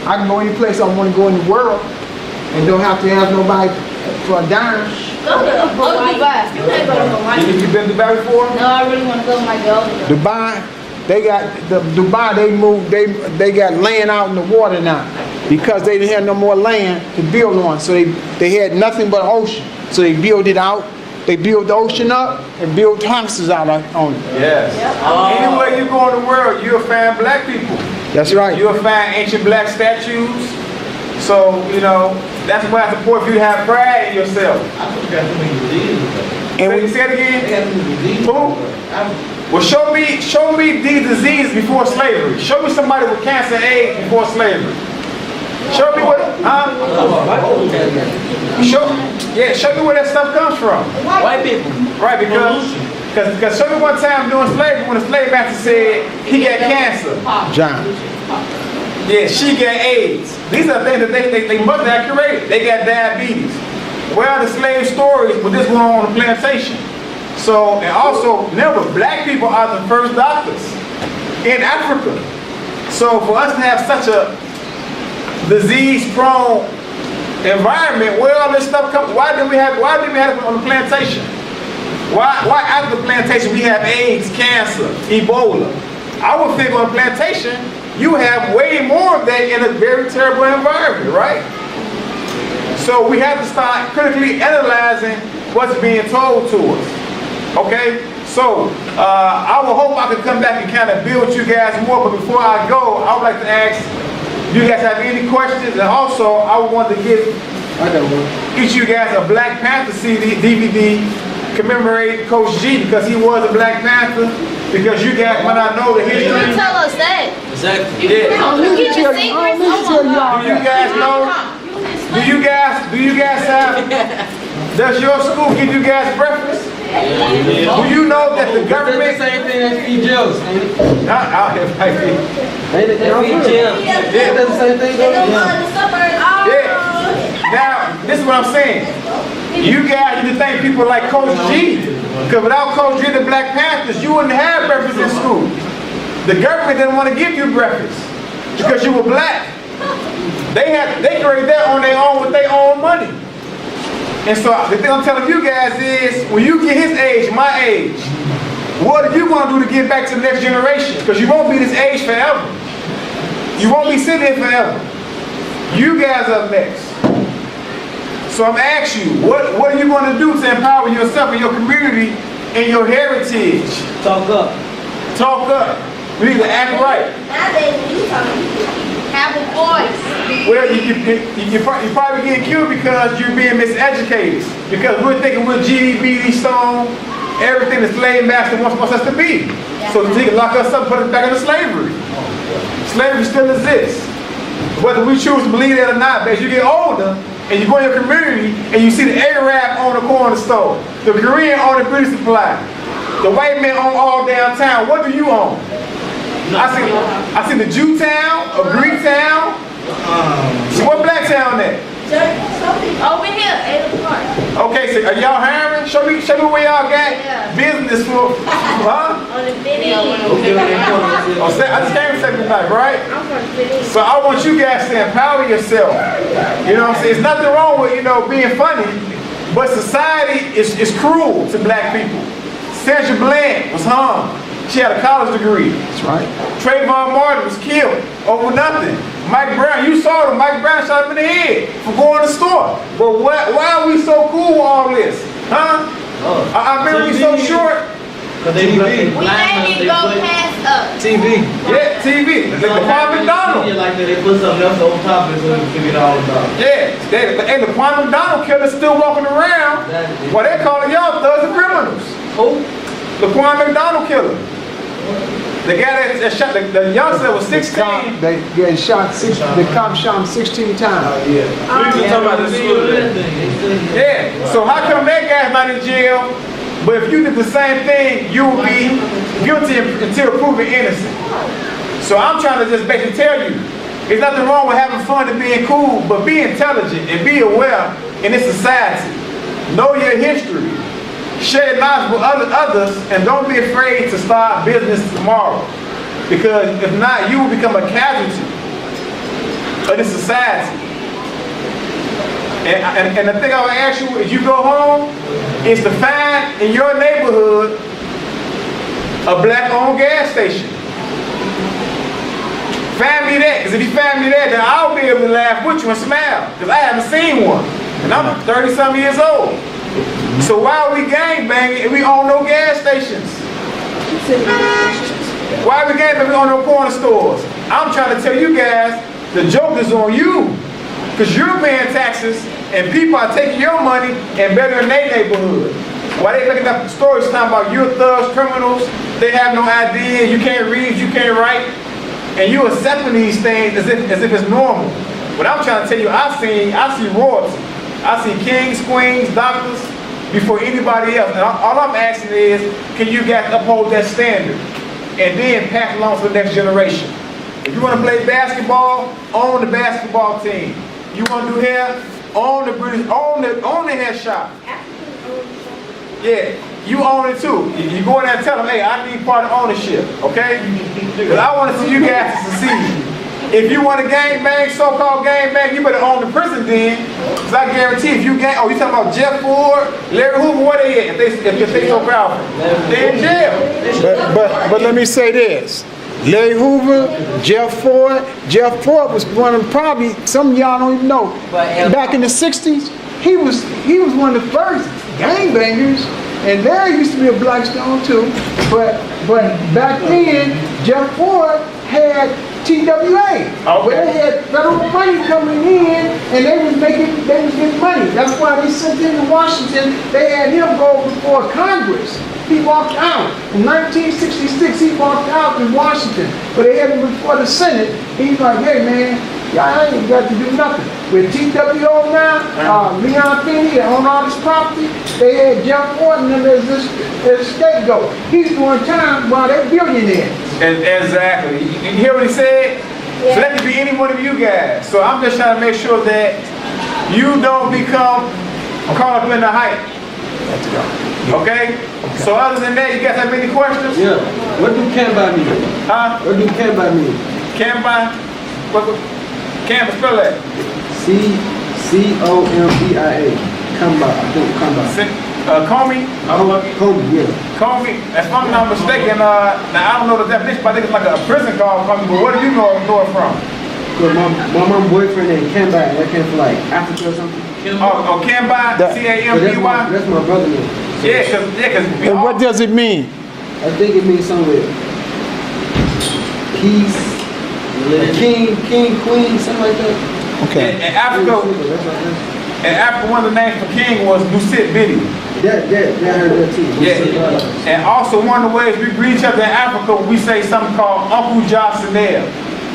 I can go any place I want to go in the world and don't have to have nobody for a dime. Go to Dubai. You can't go to Hawaii. You been to Dubai before? No, I really want to go to my girl. Dubai, they got land out in the water now because they didn't have no more land to build on. So they had nothing but ocean. So they built it out. They built the ocean up and built houses out on it. Yes. Anywhere you go in the world, you'll find black people. That's right. You'll find ancient black statues. So, you know, that's why it's important for you to have pride in yourself. And we Say it again. Who? Well, show me these diseases before slavery. Show me somebody with cancer and AIDS before slavery. Show me what, show me where that stuff comes from. White people. Right, because show me one time during slavery when the slave master said he got cancer. John. Yeah, she got AIDS. These are things that they must have created. They got diabetes. Well, the slave stories, but this went on the plantation. So, and also, remember, black people are the first doctors in Africa. So for us to have such a disease-prone environment, where all this stuff comes, why did we have it on the plantation? Why after the plantation we have AIDS, cancer, Ebola? I would think on the plantation, you have way more of that in a very terrible environment, right? So we have to start critically analyzing what's being told to us, okay? So I would hope I could come back and kind of build you guys more, but before I go, I would like to ask, do you guys have any questions? And also, I would want to give each of you guys a Black Panther DVD commemorating Coach G because he was a Black Panther. Because you guys might not know the history. You didn't tell us that. Exactly. Yeah. You keep your secrets. Do you guys know? Do you guys have? Does your school give you guys breakfast? Do you know that the government? Same thing as feed Joe's. I'll have my feet. Feed Jim. Yeah, that's the same thing. Yeah. Now, this is what I'm saying. You guys need to thank people like Coach G. Because without Coach G and the Black Panthers, you wouldn't have breakfast in school. The government didn't want to give you breakfast because you were black. They created that on their own with their own money. And so the thing I'm telling you guys is, when you get his age, my age, what are you going to do to give back to the next generation? Because you won't be this age forever. You won't be sitting here forever. You guys are next. So I'm asking you, what are you going to do to empower yourself and your community and your heritage? Talk up. Talk up. We need to act right. Nowadays, when you talking, have a voice. Well, you're probably getting killed because you're being miseducated. Because we're thinking we're GDB, stone, everything the slave master wants us to be. So they can lock us up and put us back into slavery. Slavery still exists. Whether we choose to believe that or not, but as you get older, and you go in your community and you see the Arab on the corner store, the Korean on the beauty supply, the white man on all downtown, what do you own? I see the Jew town, a Greek town. So what black town at? Over here, 8 o'clock. Okay, so are y'all hiring? Show me where y'all got business for, huh? On the video. Oh, I just came from second night, right? I'm from the video. So I want you guys to empower yourself. You know what I'm saying? There's nothing wrong with, being funny, but society is cruel to black people. Sandra Bland was hung. She had a college degree. That's right. Trayvon Martin was killed over nothing. Mike Brown, you saw him. Mike Brown shot him in the head for going to the store. But why are we so cool with all this? Huh? I remember we so short. TV. We made it go past us. TV. Yeah, TV. The Laquan McDonald. Yeah, like that. They put something else on top of it so we can figure it all out. Yeah, and the Laquan McDonald killer still walking around. Well, they calling y'all thugs and criminals. Who? Laquan McDonald killer. The guy that shot the youngster was 16. The cop shot him 16 times. Yeah. Yeah. So how come that guy's not in jail? But if you did the same thing, you will be guilty until proven innocent. So I'm trying to just basically tell you, there's nothing wrong with having fun and being cool, but be intelligent and be aware in this society. Know your history. Share knowledge with others, and don't be afraid to start business tomorrow. Because if not, you will become a casualty of the society. And the thing I would ask you as you go home is to find in your neighborhood a black-owned gas station. Find me that, because if you find me that, then I'll be able to laugh with you and smile, because I haven't seen one. And I'm 30-something years old. So why are we gangbanging if we own no gas stations? Why are we gangbanging if we own no corner stores? I'm trying to tell you guys, the joke is on you. Because you're paying taxes and people are taking your money and bettering their neighborhood. Why they making up stories talking about you're thugs, criminals, they have no idea, you can't read, you can't write, and you accepting these things as if it's normal. But I'm trying to tell you, I see royalty. I see kings, queens, doctors before anybody else. And all I'm asking is, can you guys uphold that standard and then pass it along to the next generation? If you want to play basketball, own the basketball team. You want to do hair, own the British, own the hair shop. Yeah, you own it too. You go in there and tell them, hey, I need part of ownership, okay? Because I want to see you guys to succeed. If you want to gangbang, so-called gangbang, you better own the prison then. Because I guarantee if you gang, you talking about Jeff Ford, Larry Hoover, where they at? If they so powerful, they're in jail. But let me say this. Larry Hoover, Jeff Ford was one of probably, some of y'all don't even know, back in the 60s, he was one of the first gangbangers, and Larry used to be a Blackstone too, but back then, Jeff Ford had TWA, where they had federal money coming in, and they was getting money. That's why they sent him to Washington. They had him go before Congress. He walked out. In 1966, he walked out in Washington. But they had him before the Senate. He's like, hey man, y'all ain't got to do nothing. With TWO now, Leon Finney, they own all this property. They had Jeff Ford and them as scapegoat. He's doing time while they're billionaires. Exactly. You hear what he said? Yeah. So that could be any one of you guys. So I'm just trying to make sure that you don't become caught up in the hype. Okay? So other than that, you guys have any questions? Yeah. What do Canby mean? Huh? What do Canby mean? Canby? Canby, spell that. C-O-M-B-I-A. Canby. I think Canby. Comey? Comey, yeah. Comey, if I'm not mistaken, now I don't know the definition, but I think it's like a prison called Comey, but where do you know it from? My mom's boyfriend named Canby, that came from like Africa or something. Oh, Canby, C-A-M-B-Y? That's my brother name. So Yeah, because And what does it mean? I think it means something with peace, king, queen, something like that. Okay. In Africa, one of the names for king was Nusit Bidi. That I heard that too. Yeah. And also one of the ways we greet each other in Africa, we say something called Uncle Jasinel.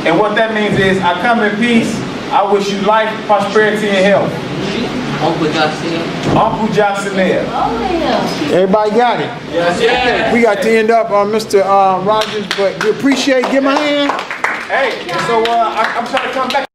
And what that means is, I come in peace, I wish you life, prosperity, and health. Uncle Jasinel. Uncle Jasinel. Everybody got it? Yes. We got to end up on Mr. Rogers, but we appreciate, give him a hand. Hey, so I'm trying to come back.